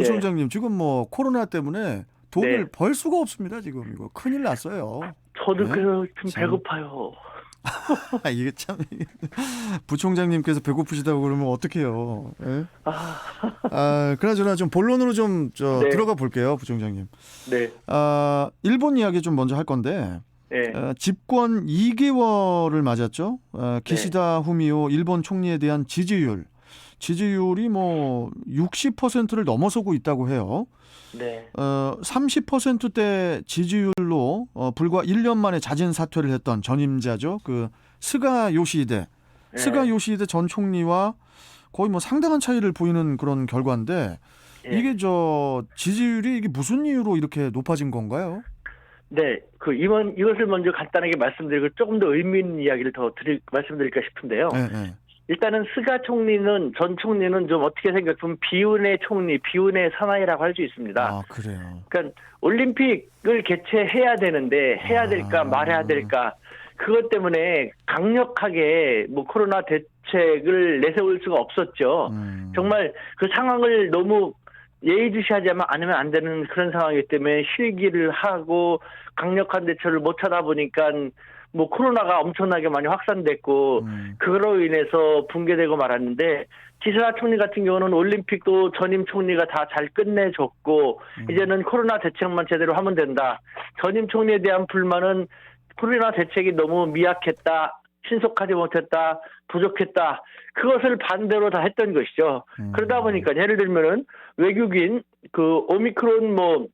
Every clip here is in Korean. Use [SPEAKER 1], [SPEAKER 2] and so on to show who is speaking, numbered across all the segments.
[SPEAKER 1] 부총장님 지금 뭐 코로나 때문에 돈을
[SPEAKER 2] 네.
[SPEAKER 1] 벌 수가 없습니다. 지금 이거 큰일 났어요.
[SPEAKER 2] 저도
[SPEAKER 1] 네?
[SPEAKER 2] 그래서 좀
[SPEAKER 1] 참,
[SPEAKER 2] 배고파요.
[SPEAKER 1] 이게 참 부총장님께서 배고프시다고 그러면 어떡해요. 예?
[SPEAKER 2] 아,
[SPEAKER 1] 그나저나 좀 본론으로 좀
[SPEAKER 2] 네,
[SPEAKER 1] 들어가 볼게요, 부총장님.
[SPEAKER 2] 네,
[SPEAKER 1] 일본 이야기 좀 먼저 할 건데
[SPEAKER 2] 네,
[SPEAKER 1] 집권 2개월을 맞았죠.
[SPEAKER 2] 네,
[SPEAKER 1] 기시다 후미오 일본 총리에 대한 지지율이 뭐 60%를 넘어서고 있다고 해요.
[SPEAKER 2] 네,
[SPEAKER 1] 30%대 지지율로 불과 1년 만에 자진 사퇴를 했던 전임자죠. 그 스가
[SPEAKER 2] 네,
[SPEAKER 1] 요시히데 전 총리와 거의 뭐 상당한 차이를 보이는 그런 결과인데
[SPEAKER 2] 네.
[SPEAKER 1] 이게 지지율이 이게 무슨 이유로 이렇게 높아진 건가요?
[SPEAKER 2] 네, 이것을 먼저 간단하게 말씀드리고 조금 더 의미 있는 이야기를 말씀드릴까 싶은데요.
[SPEAKER 1] 네, 네.
[SPEAKER 2] 일단은 전 총리는 좀 어떻게 생각하면 비운의 총리, 비운의 사나이라고 할 수 있습니다.
[SPEAKER 1] 아, 그래요.
[SPEAKER 2] 그러니까 올림픽을 개최해야 되는데 해야 될까 말해야
[SPEAKER 1] 아,
[SPEAKER 2] 될까 그것 때문에 강력하게 뭐 코로나 대책을 내세울 수가 없었죠.
[SPEAKER 1] 음,
[SPEAKER 2] 정말 그 상황을 너무 예의주시하지 않으면 안 되는 그런 상황이기 때문에 실기를 하고 강력한 대처를 못 하다 보니까 뭐 코로나가 엄청나게 많이 확산됐고
[SPEAKER 1] 음,
[SPEAKER 2] 그로 인해서 붕괴되고 말았는데 기시다 총리 같은 경우는 올림픽도 전임 총리가 다 잘 끝내줬고
[SPEAKER 1] 음,
[SPEAKER 2] 이제는 코로나 대책만 제대로 하면 된다. 전임 총리에 대한 불만은 코로나 대책이 너무 미약했다. 신속하지 못했다. 부족했다. 그것을 반대로 다 했던 것이죠. 그러다
[SPEAKER 1] 음,
[SPEAKER 2] 보니까 예를 들면은 외국인 그 오미크론 뭐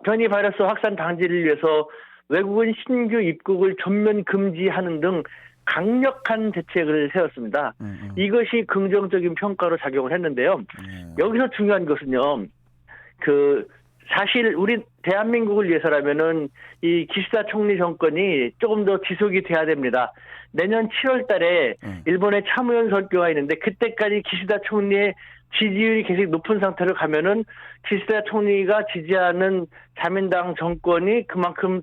[SPEAKER 2] 변이 바이러스 확산 방지를 위해서 외국인 신규 입국을 전면 금지하는 등 강력한 대책을 세웠습니다. 이것이 긍정적인 평가로 작용을 했는데요.
[SPEAKER 1] 네,
[SPEAKER 2] 여기서 중요한 것은요. 그 사실 우리 대한민국을 위해서라면은 이 기시다 총리 정권이 조금 더 지속이 돼야 됩니다. 내년 7월 달에
[SPEAKER 1] 네,
[SPEAKER 2] 일본의 참의원 선거가 있는데 그때까지 기시다 총리의 지지율이 계속 높은 상태로 가면은 기시다 총리가 지지하는 자민당 정권이 그만큼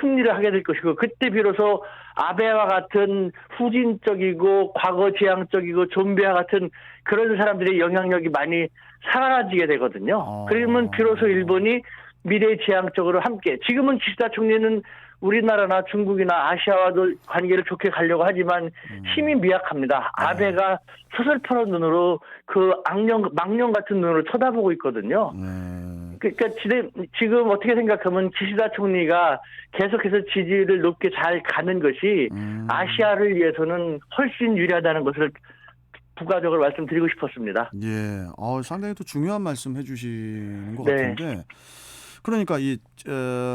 [SPEAKER 2] 승리를 하게 될 것이고 그때 비로소 아베와 같은 후진적이고 과거지향적이고 좀비와 같은 그런 사람들의 영향력이 많이 사라지게 되거든요. 그러면 비로소
[SPEAKER 1] 어,
[SPEAKER 2] 일본이 미래지향적으로 함께 지금은 기시다 총리는 우리나라나 중국이나 아시아와도 관계를 좋게 가려고 하지만 힘이 미약합니다.
[SPEAKER 1] 네,
[SPEAKER 2] 아베가 서슬퍼런 눈으로 그 망령 같은 눈으로 쳐다보고 있거든요.
[SPEAKER 1] 네,
[SPEAKER 2] 그러니까 지금 어떻게 생각하면 기시다 총리가 계속해서 지지율을 높게 잘 가는 것이
[SPEAKER 1] 음,
[SPEAKER 2] 아시아를 위해서는 훨씬 유리하다는 것을 부가적으로 말씀드리고 싶었습니다.
[SPEAKER 1] 예, 상당히 또 중요한 말씀 해주시는 것
[SPEAKER 2] 네,
[SPEAKER 1] 같은데, 그러니까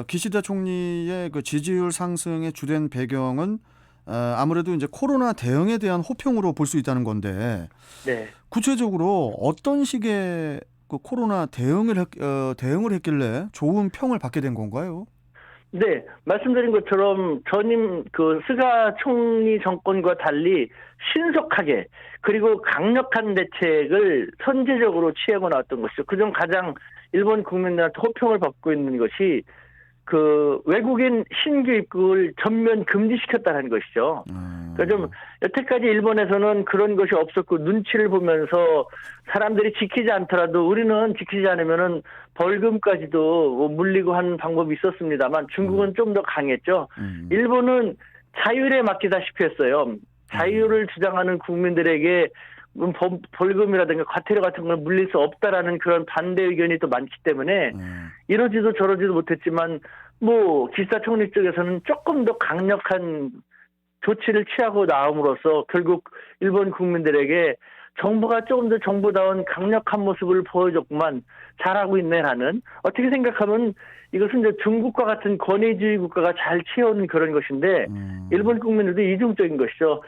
[SPEAKER 1] 기시다 총리의 그 지지율 상승의 주된 배경은 아무래도 이제 코로나 대응에 대한 호평으로 볼 수 있다는 건데,
[SPEAKER 2] 네.
[SPEAKER 1] 구체적으로 어떤 식의 그 코로나 대응을 했길래 좋은 평을 받게 된 건가요?
[SPEAKER 2] 네, 말씀드린 것처럼 전임 그 스가 총리 정권과 달리 신속하게 그리고 강력한 대책을 선제적으로 취하고 나왔던 것이죠. 그중 가장 일본 국민들한테 호평을 받고 있는 것이 그 외국인 신규 입국을 전면 금지시켰다는 것이죠. 그러니까 좀
[SPEAKER 1] 음,
[SPEAKER 2] 여태까지 일본에서는 그런 것이 없었고 눈치를 보면서 사람들이 지키지 않더라도 우리는 지키지 않으면은 벌금까지도 뭐 물리고 하는 방법이 있었습니다만
[SPEAKER 1] 음,
[SPEAKER 2] 중국은 좀 더 강했죠.
[SPEAKER 1] 음,
[SPEAKER 2] 일본은 자율에 맡기다시피 했어요.
[SPEAKER 1] 음,
[SPEAKER 2] 자유를 주장하는 국민들에게 벌금이라든가 과태료 같은 걸 물릴 수 없다라는 그런 반대 의견이 또 많기 때문에
[SPEAKER 1] 음,
[SPEAKER 2] 이러지도 저러지도 못했지만 뭐 기시다 총리 쪽에서는 조금 더 강력한 조치를 취하고 나옴으로써 결국 일본 국민들에게 정부가 조금 더 정부다운 강력한 모습을 보여줬구만 잘하고 있네라는 어떻게 생각하면 이것은 이제 중국과 같은 권위주의 국가가 잘 취해온 그런 것인데
[SPEAKER 1] 음,
[SPEAKER 2] 일본 국민들도 이중적인 것이죠.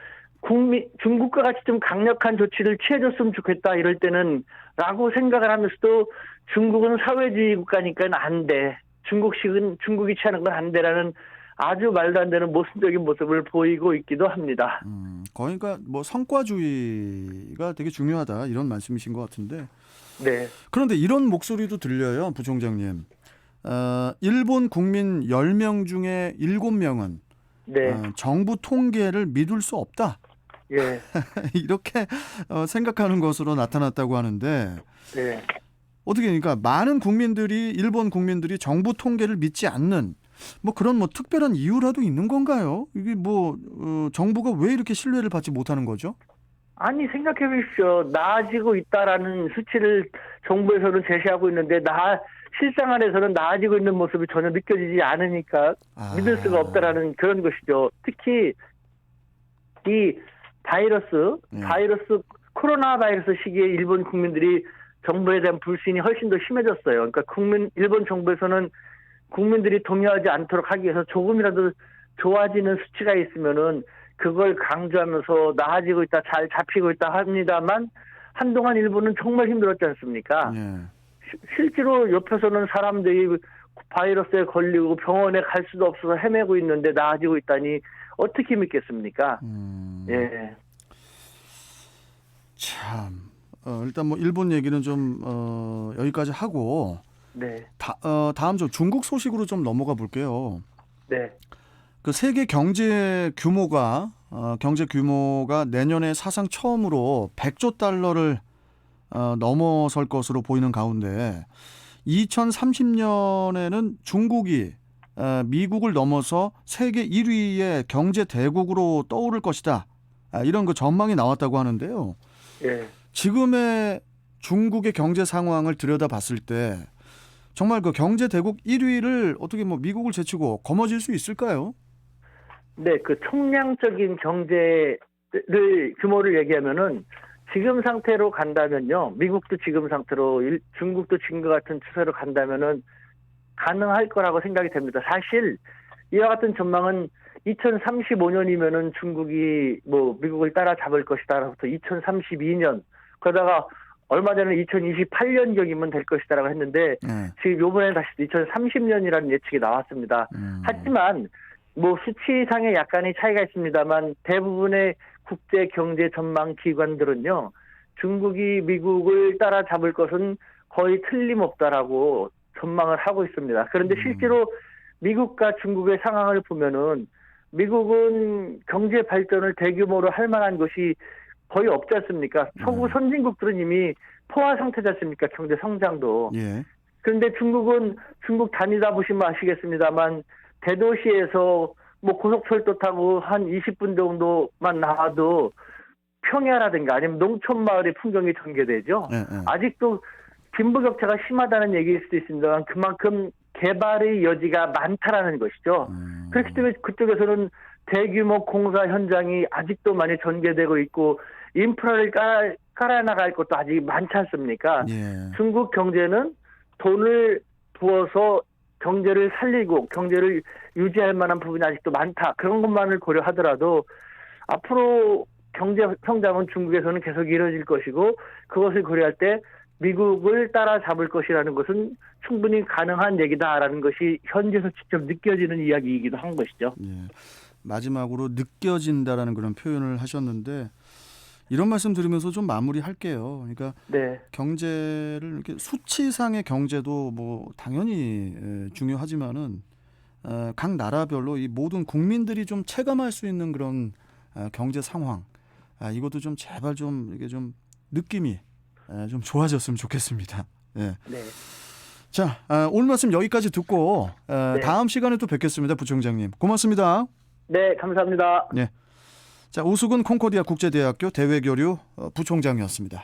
[SPEAKER 2] 중국과 같이 좀 강력한 조치를 취해줬으면 좋겠다 이럴 때는 라고 생각을 하면서도 중국은 사회주의 국가니까 안 돼. 중국식은 중국이 취하는 건 안 돼라는 아주 말도 안 되는 모순적인 모습을 보이고 있기도 합니다.
[SPEAKER 1] 그러니까 뭐 성과주의가 되게 중요하다 이런 말씀이신 것 같은데
[SPEAKER 2] 네.
[SPEAKER 1] 그런데 이런 목소리도 들려요, 부총장님. 일본 국민 10명 중에 7명은
[SPEAKER 2] 네.
[SPEAKER 1] 정부 통계를 믿을 수 없다.
[SPEAKER 2] 예.
[SPEAKER 1] 이렇게 생각하는 것으로 나타났다고 하는데
[SPEAKER 2] 네.
[SPEAKER 1] 어떻게 그러니까 많은 국민들이 일본 국민들이 정부 통계를 믿지 않는 뭐 그런 뭐 특별한 이유라도 있는 건가요? 이게 뭐 정부가 왜 이렇게 신뢰를 받지 못하는 거죠?
[SPEAKER 2] 아니, 생각해 보십시오. 나아지고 있다라는 수치를 정부에서는 제시하고 있는데 실상 안에서는 나아지고 있는 모습이 전혀 느껴지지 않으니까 믿을 수가 없다라는 그런 것이죠. 특히 이 코로나 바이러스 시기에 일본 국민들이 정부에 대한 불신이 훨씬 더 심해졌어요. 그러니까 일본 정부에서는 국민들이 동의하지 않도록 하기 위해서 조금이라도 좋아지는 수치가 있으면은 그걸 강조하면서 나아지고 있다, 잘 잡히고 있다 합니다만 한동안 일본은 정말 힘들었지 않습니까?
[SPEAKER 1] 예.
[SPEAKER 2] 실제로 옆에서는 사람들이 바이러스에 걸리고 병원에 갈 수도 없어서 헤매고 있는데 나아지고 있다니 어떻게 믿겠습니까? 예.
[SPEAKER 1] 참 일단 뭐 일본 얘기는 좀 여기까지 하고
[SPEAKER 2] 네.
[SPEAKER 1] 다음 좀 중국 소식으로 좀 넘어가 볼게요.
[SPEAKER 2] 네.
[SPEAKER 1] 그 세계 경제 규모가 내년에 사상 처음으로 100조 달러를 넘어설 것으로 보이는 가운데 2030년에는 중국이 미국을 넘어서 세계 1위의 경제 대국으로 떠오를 것이다. 이런 그 전망이 나왔다고 하는데요.
[SPEAKER 2] 예.
[SPEAKER 1] 지금의 중국의 경제 상황을 들여다봤을 때 정말 그 경제 대국 1위를 어떻게 뭐 미국을 제치고 거머쥘 수 있을까요?
[SPEAKER 2] 네, 그 총량적인 규모를 얘기하면은 지금 상태로 간다면요. 미국도 지금 상태로 중국도 지금과 같은 추세로 간다면은 가능할 거라고 생각이 됩니다. 사실 이와 같은 전망은 2035년이면은 중국이 뭐 미국을 따라잡을 것이다라부터 2032년 그러다가 얼마 전에 2028년경이면 될 것이다라고 했는데 지금 이번에는 다시 2030년이라는 예측이 나왔습니다. 하지만 뭐 수치상의 약간의 차이가 있습니다만 대부분의 국제 경제 전망 기관들은요. 중국이 미국을 따라잡을 것은 거의 틀림없다라고 전망을 하고 있습니다. 그런데 실제로 미국과 중국의 상황을 보면은 미국은 경제 발전을 대규모로 할 만한 것이 거의 없지 않습니까? 서구 선진국들은 이미 포화 상태지 않습니까? 경제 성장도.
[SPEAKER 1] 예.
[SPEAKER 2] 그런데 중국 다니다 보시면 아시겠습니다만 대도시에서 뭐 고속철도 타고 한 20분 정도만 나와도 평야라든가 아니면 농촌 마을의 풍경이 전개되죠. 아직도 빈부격차가 심하다는 얘기일 수도 있습니다만 그만큼 개발의 여지가 많다라는 것이죠. 그렇기 때문에 그쪽에서는 대규모 공사 현장이 아직도 많이 전개되고 있고 인프라를 깔아나갈 것도 아직 많지 않습니까?
[SPEAKER 1] 예.
[SPEAKER 2] 중국 경제는 돈을 부어서 경제를 살리고 경제를 유지할 만한 부분이 아직도 많다. 그런 것만을 고려하더라도 앞으로 경제 성장은 중국에서는 계속 이뤄질 것이고 그것을 고려할 때 미국을 따라잡을 것이라는 것은 충분히 가능한 얘기다라는 것이 현지에서 직접 느껴지는 이야기이기도 한 것이죠.
[SPEAKER 1] 예. 마지막으로 느껴진다라는 그런 표현을 하셨는데 이런 말씀 들으면서 좀 마무리할게요. 그러니까
[SPEAKER 2] 네.
[SPEAKER 1] 경제를 이렇게 수치상의 경제도 뭐 당연히 중요하지만은 각 나라별로 이 모든 국민들이 좀 체감할 수 있는 그런 경제 상황 이것도 좀 제발 좀 이게 좀 느낌이 좀 좋아졌으면 좋겠습니다. 예.
[SPEAKER 2] 네.
[SPEAKER 1] 자, 오늘 말씀 여기까지 듣고
[SPEAKER 2] 네.
[SPEAKER 1] 다음 시간에 또 뵙겠습니다, 부총장님. 고맙습니다.
[SPEAKER 2] 네, 감사합니다.
[SPEAKER 1] 네. 자, 오수근 콩코디아 국제대학교 대외교류 부총장이었습니다.